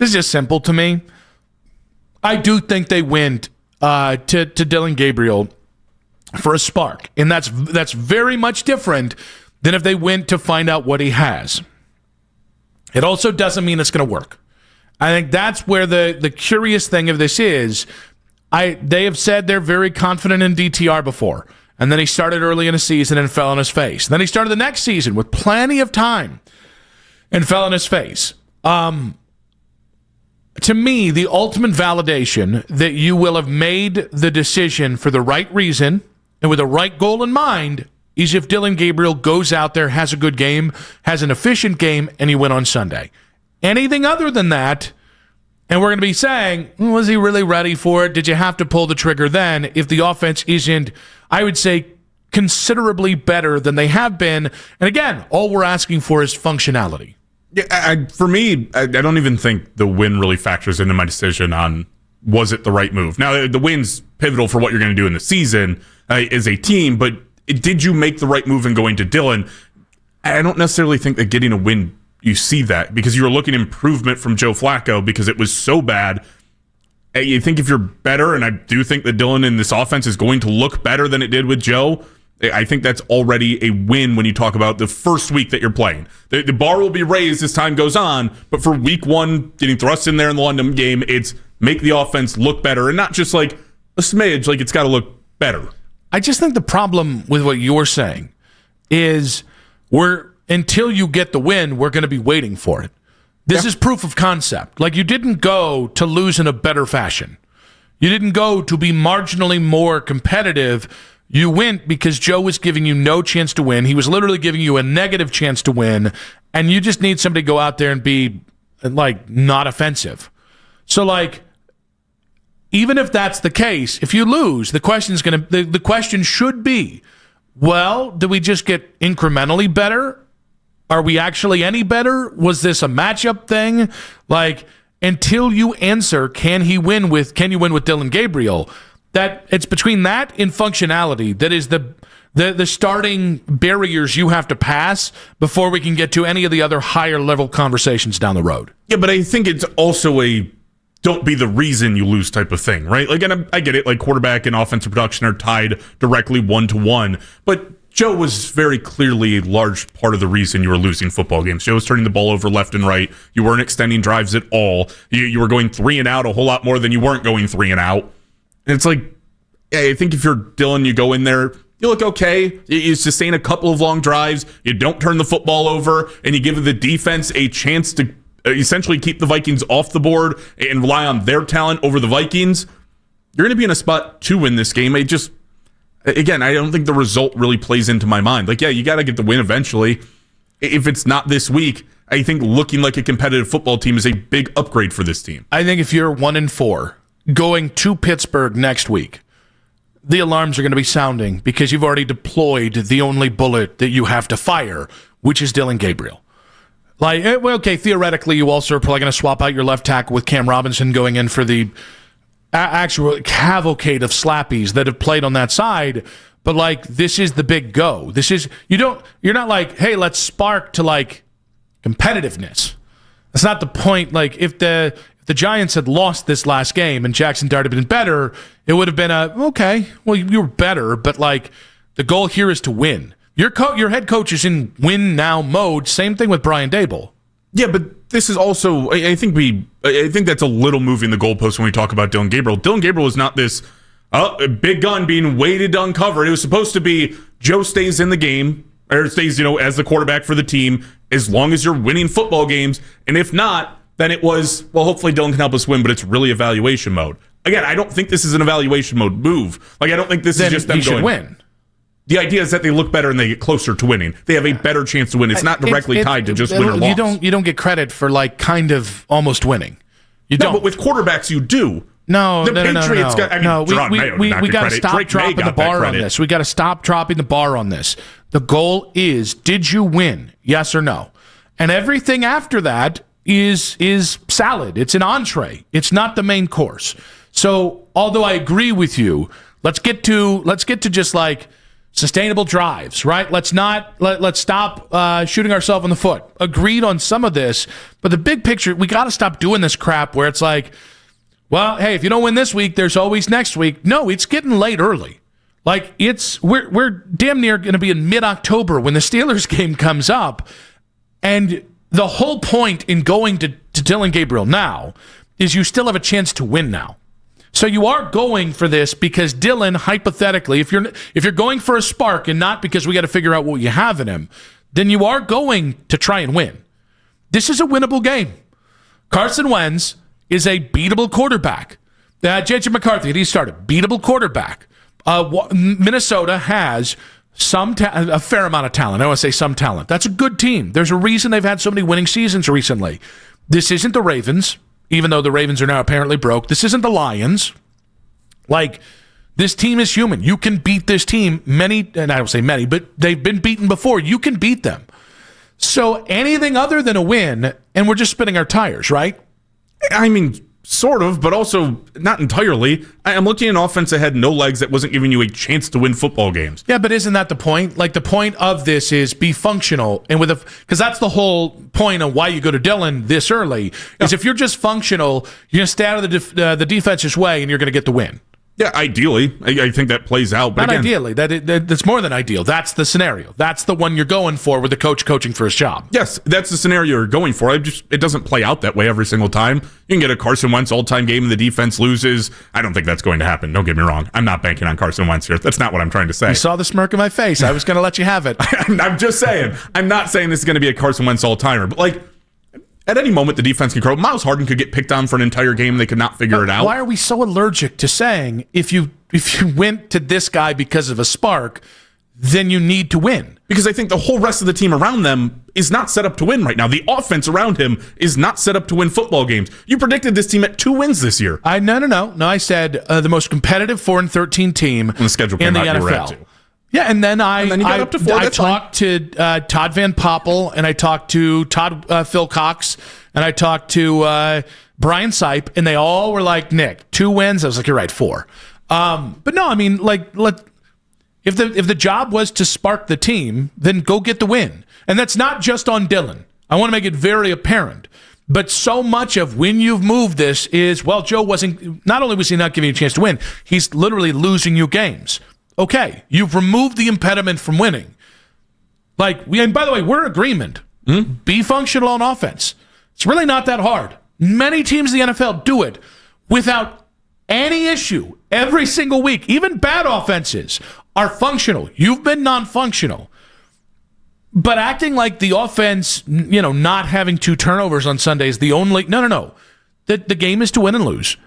This is just simple to me. I do think they went to Dillon Gabriel for a spark, and that's very much different than if they went to find out what he has. It also doesn't mean it's going to work. I think that's where the curious thing of this is. They have said they're very confident in DTR before, and then he started early in the season and fell on his face. Then he started the next season with plenty of time and fell on his face. To me, the ultimate validation that you will have made the decision for the right reason and with the right goal in mind is if Dillon Gabriel goes out there, has a good game, has an efficient game, and he went on Sunday. Anything other than that, and we're going to be saying, was he really ready for it? Did you have to pull the trigger then if the offense isn't, I would say, considerably better than they have been? And again, all we're asking for is functionality. Yeah, for me, I don't even think the win really factors into my decision on was it the right move. Now, the win's pivotal for what you're going to do in the season as a team, but did you make the right move in going to Dillon? I don't necessarily think that getting a win, you see that, because you were looking at improvement from Joe Flacco because it was so bad. You think if you're better, and I do think that Dillon in this offense is going to look better than it did with Joe, I think that's already a win when you talk about the first week that you're playing. The bar will be raised as time goes on, but for week one, getting thrust in there in the London game, it's make the offense look better, and not just like a smidge, like it's got to look better. I just think the problem with what you're saying is until you get the win, we're going to be waiting for it. This is proof of concept. Like, you didn't go to lose in a better fashion. You didn't go to be marginally more competitive. You went because Joe was giving you no chance to win. He was literally giving you a negative chance to win, and you just need somebody to go out there and be, like, not offensive. So, like, even if that's the case, if you lose, the question should be, well, did we just get incrementally better? Are we actually any better? Was this a matchup thing? Like, until you answer, can you win with Dillon Gabriel? That it's between that and functionality that is the starting barriers you have to pass before we can get to any of the other higher level conversations down the road. Yeah, but I think it's also a don't be the reason you lose type of thing, right? Like, and I get it, like quarterback and offensive production are tied directly 1-to-1, but Joe was very clearly a large part of the reason you were losing football games. Joe was turning the ball over left and right. You weren't extending drives at all. You were going 3 and out a whole lot more than you weren't going 3 and out. And it's like, I think if you're Dillon, you go in there, you look okay. You sustain a couple of long drives. You don't turn the football over, and you give the defense a chance to essentially keep the Vikings off the board and rely on their talent over the Vikings. You're going to be in a spot to win this game. Again, I don't think the result really plays into my mind. Like, yeah, you got to get the win eventually. If it's not this week, I think looking like a competitive football team is a big upgrade for this team. I think if you're 1-4 going to Pittsburgh next week, the alarms are going to be sounding because you've already deployed the only bullet that you have to fire, which is Dillon Gabriel. Like, well, okay, theoretically, you also are probably going to swap out your left tackle with Cam Robinson going in for the actual cavalcade of slappies that have played on that side. But, like, this is the big go. You're not like, hey, let's spark to, like, competitiveness. That's not the point. Like, if the Giants had lost this last game and Jackson Dart had been better, it would have been okay, well, you were better, but, like, the goal here is to win. Your head coach is in win now mode. Same thing with Brian Daboll. Yeah, but this is also, I think that's a little moving the goalpost when we talk about Dillon Gabriel. Dillon Gabriel is not this big gun being waited to uncover. It was supposed to be Joe stays in the game, or stays, as the quarterback for the team, as long as you're winning football games. And if not, then it was, well, hopefully Dillon can help us win, but it's really evaluation mode. Again, I don't think this is an evaluation mode move. Like, I don't think this is just them going. Should win. The idea is that they look better and they get closer to winning. They have a better chance to win. It's not directly tied to just win or loss. You don't get credit for, like, kind of almost winning. You don't. But with quarterbacks, you do. No. We got to stop dropping the bar on this. We got to stop dropping the bar on this. The goal is, did you win? Yes or no? And everything after that is salad. It's an entree. It's not the main course. So, although I agree with you, let's get to just, like, Sustainable drives, right? Let's stop shooting ourselves in the foot. Agreed on some of this, but the big picture, we got to stop doing this crap where it's like, well, hey, if you don't win this week, there's always next week. No, it's getting late early. Like we're damn near going to be in mid-October when the Steelers game comes up, and the whole point in going to Dillon Gabriel now is you still have a chance to win now. So you are going for this because Dillon, hypothetically, if you're going for a spark and not because we got to figure out what you have in him, then you are going to try and win. This is a winnable game. Carson Wentz is a beatable quarterback. J.J. McCarthy, he started beatable quarterback. Minnesota has a fair amount of talent. I want to say some talent. That's a good team. There's a reason they've had so many winning seasons recently. This isn't the Ravens, even though the Ravens are now apparently broke. This isn't the Lions. Like, this team is human. You can beat this team and I don't say many, but they've been beaten before. You can beat them. So anything other than a win, and we're just spinning our tires, right? I mean, sort of, but also not entirely. I'm looking at an offense that had no legs that wasn't giving you a chance to win football games. Yeah, but isn't that the point? Like, the point of this is be functional, and because that's the whole point of why you go to Dillon this early. Is if you're just functional, you're going to stay out of the defense's way, and you're going to get the win. Yeah, ideally, I think that plays out. But not ideally. That's more than ideal. That's the scenario. That's the one you're going for with the coach coaching for his job. Yes, that's the scenario you're going for. It doesn't play out that way every single time. You can get a Carson Wentz all-time game and the defense loses. I don't think that's going to happen. Don't get me wrong. I'm not banking on Carson Wentz here. That's not what I'm trying to say. You saw the smirk on my face. I was going to let you have it. I'm just saying. I'm not saying this is going to be a Carson Wentz all-timer, but like, at any moment, the defense can grow. Miles Harden could get picked on for an entire game. They could not figure it out. Why are we so allergic to saying if you went to this guy because of a spark, then you need to win? Because I think the whole rest of the team around them is not set up to win right now. The offense around him is not set up to win football games. You predicted this team at 2 wins this year. No. I said the most competitive 4-13 team when the schedule came in the out, NFL. Yeah, and then I talked to Todd Van Poppel, and I talked to Phil Cox, and I talked to Brian Sipe, and they all were like, Nick, 2 wins. I was like, you're right, 4. But no, I mean, like, if the job was to spark the team, then go get the win. And that's not just on Dillon. I want to make it very apparent. But so much of when you've moved this is, well, Joe not only was he not giving you a chance to win, he's literally losing you games. Okay, you've removed the impediment from winning. And by the way, we're in agreement. Be functional on offense. It's really not that hard. Many teams in the NFL do it without any issue every single week. Even bad offenses are functional. You've been non-functional. But acting like the offense, not having 2 turnovers on Sunday is the only... No. The game is to win and lose.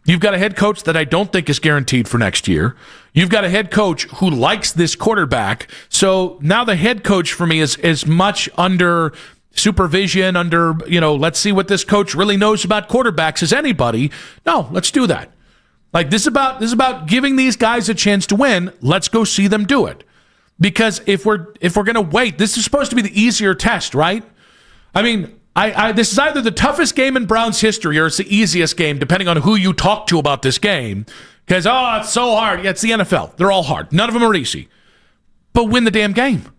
You've got a head coach that I don't think is guaranteed for next year. You've got a head coach who likes this quarterback. So now the head coach for me is as much under supervision, let's see what this coach really knows about quarterbacks as anybody. No, let's do that. Like, this is about giving these guys a chance to win. Let's go see them do it. Because if we're going to wait, this is supposed to be the easier test, right? I mean, this is either the toughest game in Browns history or it's the easiest game, depending on who you talk to about this game. Because, it's so hard. Yeah, it's the NFL. They're all hard. None of them are easy. But win the damn game.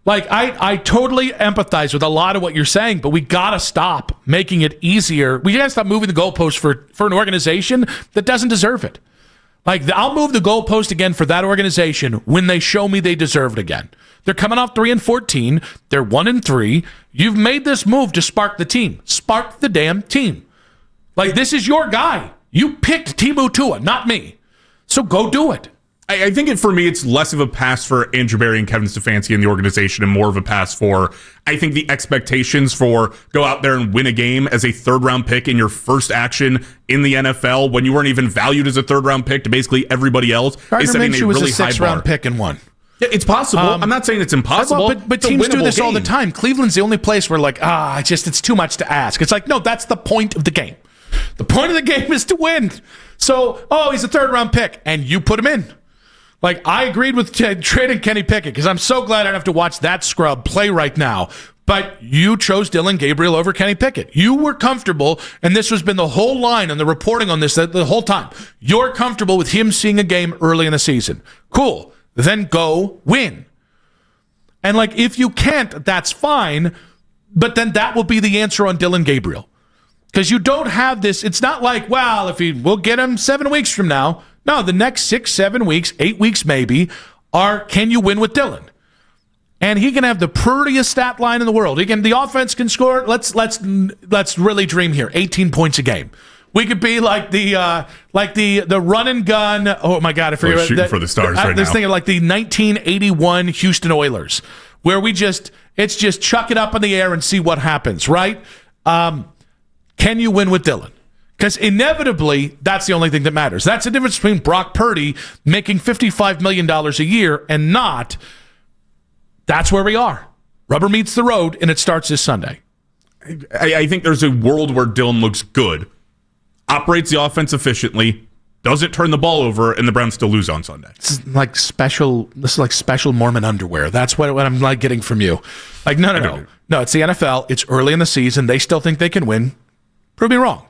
Like, I totally empathize with a lot of what you're saying, but we got to stop making it easier. We got to stop moving the goalpost for an organization that doesn't deserve it. Like, I'll move the goalpost again for that organization when they show me they deserve it again. They're coming off 3-14. They're 1-3. You've made this move to spark the team. Spark the damn team. Like, this is your guy. You picked Timu Tua, not me. So go do it. I think for me, it's less of a pass for Andrew Berry and Kevin Stefanski and the organization and more of a pass for, I think, the expectations for go out there and win a game as a third-round pick in your first action in the NFL when you weren't even valued as a third-round pick to basically everybody else. Gardner Minshew was a sixth-round pick and won. Yeah, it's possible. I'm not saying it's impossible. But teams do this all the time. Cleveland's the only place where, it's too much to ask. It's like, no, that's the point of the game. The point of the game is to win. So, he's a third-round pick, and you put him in. Like, I agreed with trading Kenny Pickett because I'm so glad I don't have to watch that scrub play right now. But you chose Dillon Gabriel over Kenny Pickett. You were comfortable, and this has been the whole line and the reporting on this the whole time. You're comfortable with him seeing a game early in the season. Cool. then go win. And like, if you can't, that's fine, but then that will be the answer on Dillon Gabriel. Because you don't have this, it's not like, well, we'll get him 7 weeks from now. No, the next 6, 7 weeks, 8 weeks maybe, are can you win with Dillon? And he can have the prettiest stat line in the world. The offense can score. Let's really dream here. 18 points a game. We could be like the run and gun. Oh my God, I forget. Shooting for the stars right now. This thing of like the 1981 Houston Oilers, where it's just chuck it up in the air and see what happens, right? Can you win with Dillon? Because inevitably, that's the only thing that matters. That's the difference between Brock Purdy making $55 million a year and not. That's where we are. Rubber meets the road, and it starts this Sunday. I think there's a world where Dillon looks good, operates the offense efficiently, doesn't turn the ball over, and the Browns still lose on Sunday. This is like special Mormon underwear. That's what I'm like getting from you. Like, no. No, it's the NFL. It's early in the season. They still think they can win. Prove me wrong.